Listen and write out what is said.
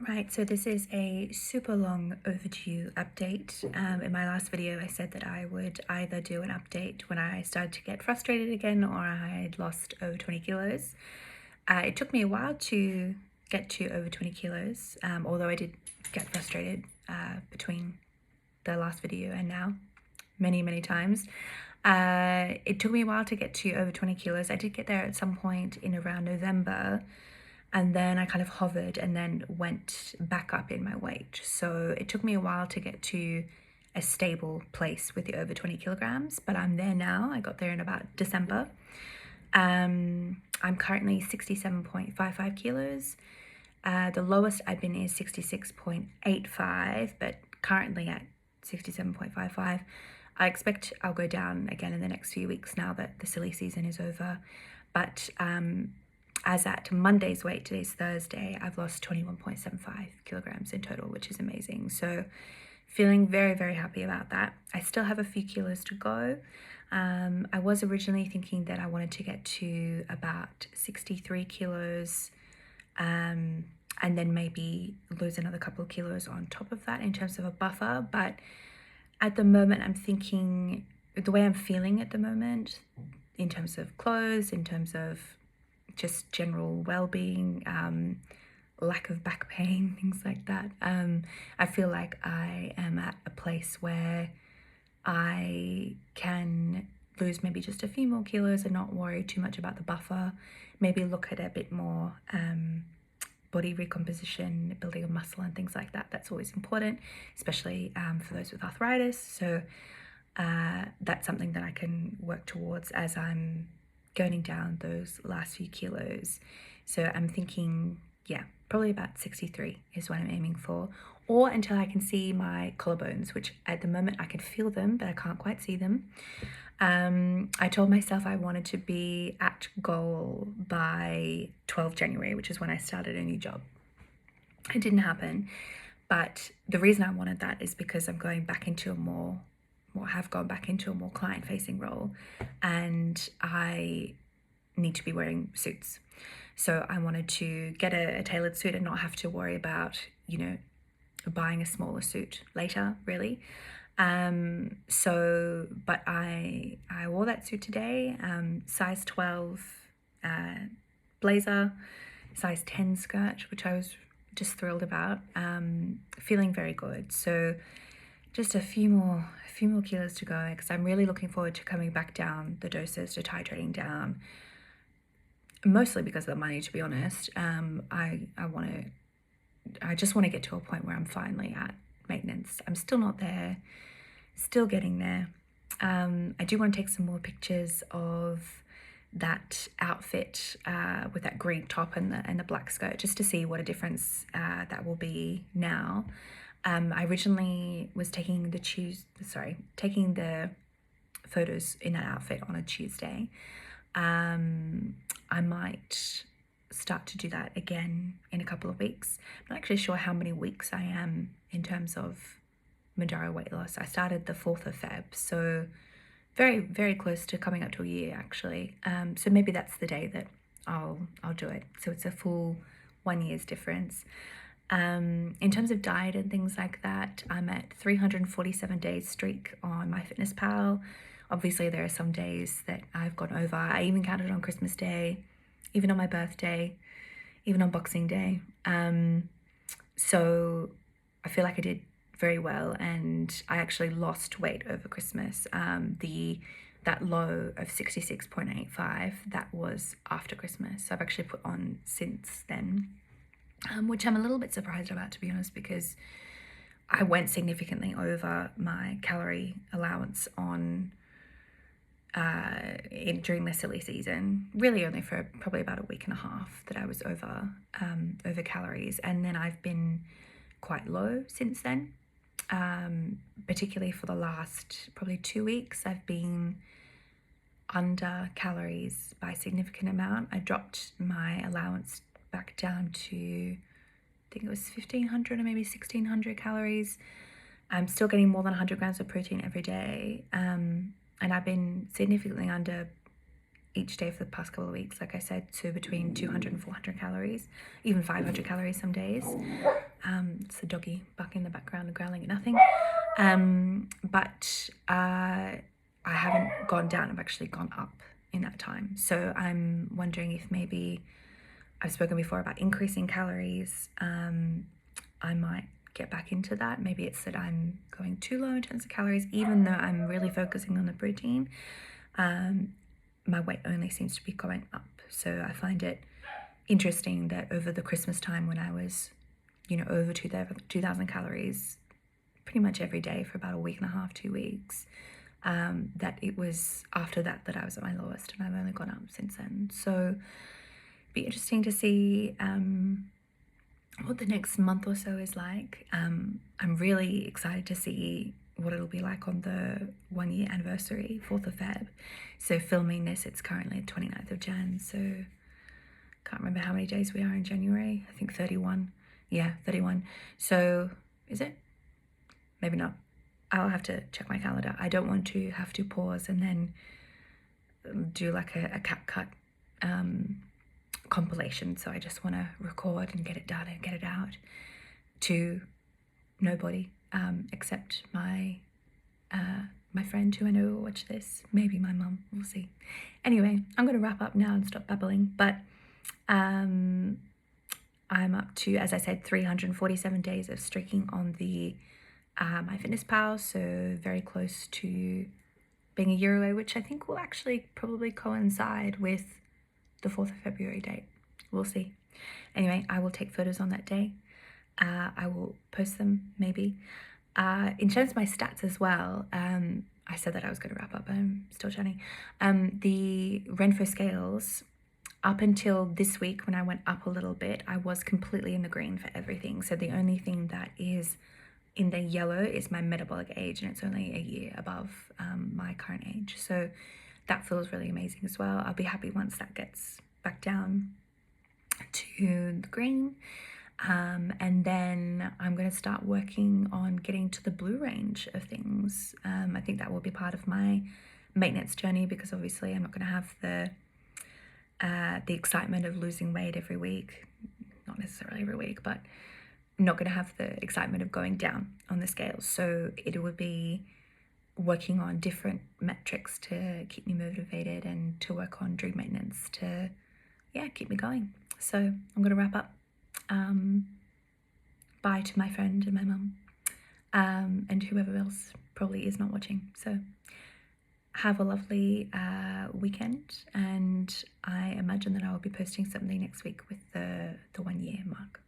Right, so this is a super long overdue update. In my last video, I said that I would either do an update when I started to get frustrated again or I had lost over 20 kilos. It took me a while to get to over 20 kilos, although I did get frustrated between the last video and now many times. It took me a while to get to over 20 kilos. I did get there at some point in around November, and then I kind of hovered and then went back up in my weight. So it took me a while to get to a stable place with the over 20 kilograms, but I'm there now. I got there in about December. I'm currently 67.55 kilos. The lowest I've been is 66.85, but currently at 67.55. I expect I'll go down again in the next few weeks now that the silly season is over. But as at Monday's weight, today's Thursday, I've lost 21.75 kilograms in total, which is amazing. So feeling very happy about that. I still have a few kilos to go. I was originally thinking that I wanted to get to about 63 kilos and then maybe lose another couple of kilos on top of that in terms of a buffer. But at the moment, I'm thinking the way I'm feeling at the moment in terms of clothes, in terms of just general well-being, lack of back pain, things like that. I feel like I am at a place where I can lose maybe just a few more kilos and not worry too much about the buffer. Maybe look at a bit more body recomposition, building of muscle and things like that. That's always important, especially for those with arthritis. So that's something that I can work towards as I'm going down those last few kilos. So I'm thinking, yeah, probably about 63 is what I'm aiming for, or until I can see my collarbones, which at the moment I can feel them, but I can't quite see them. I told myself I wanted to be at goal by 12 January, which is when I started a new job. It didn't happen, but the reason I wanted that is because I'm going back into a more client-facing role, and I need to be wearing suits. So I wanted to get a tailored suit and not have to worry about, buying a smaller suit later, really. But I wore that suit today, size 12 blazer, size 10 skirt, which I was just thrilled about, feeling very good. So just a few more kilos to go, because I'm really looking forward to coming back down the doses, to titrating down, mostly because of the money, to be honest. I just want to get to a point where I'm finally at maintenance. I'm still not there, still getting there. I do want to take some more pictures of that outfit with that green top and the black skirt, just to see what a difference that will be now. I originally was taking the photos in that outfit on a Tuesday. I might start to do that again in a couple of weeks. I'm not actually sure how many weeks I am in terms of Mandara weight loss. I started the 4th of Feb, so very close to coming up to a year actually. So maybe that's the day that I'll do it. So it's a full 1 year's difference. In terms of diet and things like that, I'm at 347 days streak on MyFitnessPal. Obviously, there are some days that I've gone over. I even counted on Christmas Day, even on my birthday, even on Boxing Day. So I feel like I did very well, and I actually lost weight over Christmas. That low of 66.85, that was after Christmas. So I've actually put on since then, which I'm a little bit surprised about, to be honest, because I went significantly over my calorie allowance on during the silly season, really only for probably about a week and a half that I was over calories, and then I've been quite low since then. Particularly for the last probably 2 weeks, I've been under calories by a significant amount. I dropped my allowance back down to, I think it was 1,500 or maybe 1,600 calories. I'm still getting more than 100 grams of protein every day. And I've been significantly under each day for the past couple of weeks, like I said, so between 200 and 400 calories, even 500 calories some days. It's the doggy barking in the background and growling at nothing. But I haven't gone down, I've actually gone up in that time. So I'm wondering if maybe, I've spoken before about increasing calories. I might get back into that. Maybe it's that I'm going too low in terms of calories, even though I'm really focusing on the protein. My weight only seems to be going up. So I find it interesting that over the Christmas time, when I was, over 2,000 calories pretty much every day for about a week and a half, 2 weeks, that it was after that I was at my lowest, and I've only gone up since then. So it'd be interesting to see what the next month or so is like. I'm really excited to see what it'll be like on the 1 year anniversary, 4th of Feb. So filming this, it's currently 29th of Jan, so can't remember how many days we are in January. I think 31. Yeah, 31. So is it? Maybe not. I'll have to check my calendar. I don't want to have to pause and then do like a cut compilation. So I just want to record and get it done and get it out to nobody except my friend who I know will watch this. Maybe my mum. We'll see. Anyway, I'm going to wrap up now and stop babbling. But I'm up to, as I said, 347 days of streaking on the MyFitnessPal, so very close to being a year away, which I think will actually probably coincide with the 4th of February date. We'll see. Anyway, I will take photos on that day. I will post them, maybe. In terms of my stats as well, I said that I was going to wrap up, but I'm still chatting. The Renfo scales, up until this week when I went up a little bit, I was completely in the green for everything. So the only thing that is in the yellow is my metabolic age, and it's only a year above my current age. So that feels really amazing as well. I'll be happy once that gets back down to the green. And then I'm going to start working on getting to the blue range of things. I think that will be part of my maintenance journey, because obviously I'm not going to have the excitement of losing weight every week. Not necessarily every week, but not going to have the excitement of going down on the scales. So it would be working on different metrics to keep me motivated and to work on dream maintenance to, keep me going. So I'm going to wrap up. Bye to my friend and my mum, and whoever else probably is not watching. So have a lovely weekend, and I imagine that I will be posting something next week with the 1 year mark.